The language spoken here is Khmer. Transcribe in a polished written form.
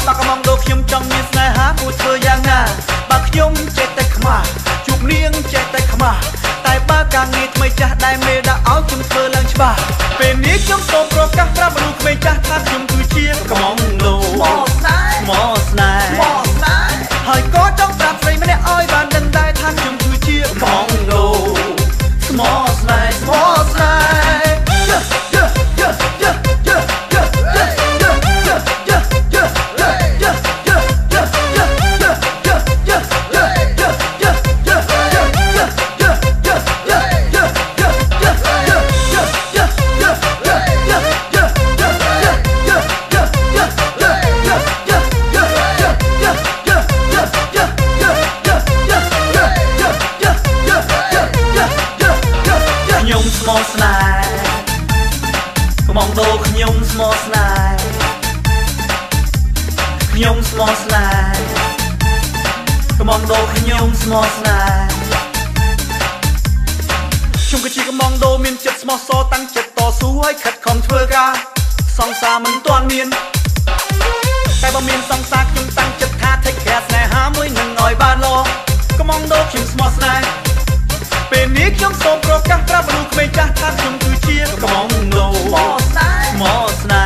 បាក់កំងដូខ្ញុំចង់មានស្នេហាគួរធ្វើយ៉ាងណាបើខ្ញុំចេះតែខ្មាស់ជួបនាងចេះតែខ្មាស់តែបើការងារថ្មីចាស់ដែលមេដាក់ឲ្យខ្ញុំធ្វើឡើងច្បាស់ពេលនេះខ្ញុំសូមប្រកាសប្រាប់មនុស្សក្មេងចាស់ថាខ្ញុំគឺជាកំងដូស្មោះស្នេហ៍ហើយក៏ចង់ប្រាប់ស្រីម្នាក់ឲ្យបានដឹងដែរថាខ្ញុំគឺជាកំងដូស្មោះស្នេហកំងដូខ្ញុំស្មោះស្នេហ៍ខ្ញុំស្មោះស្នេហ៍កំងដូខ្ញុំស្មោះស្នេហ៍ខ្ញុំគឺជាកំងដូមានចិត្តស្មោះសរតាំងចិត្តតស៊ូឲ្យខិតខំធ្វើការសង្សារមិនទាន់មានតែបើមានសង្សារខ្ញុំតាំងចិត្តថាថេកcareស្នេហាមួយនឹងឲ្យបានល្អកំងដូខ្ញុំស្មោះស្នេហ៍ពេលនេះខ្ញុំសូមប្រកាសប្រាប់មនុស្សក្មេងចាស់ថាខ្ញុំគឺជាកំងដូស្មោះស្នេហ៍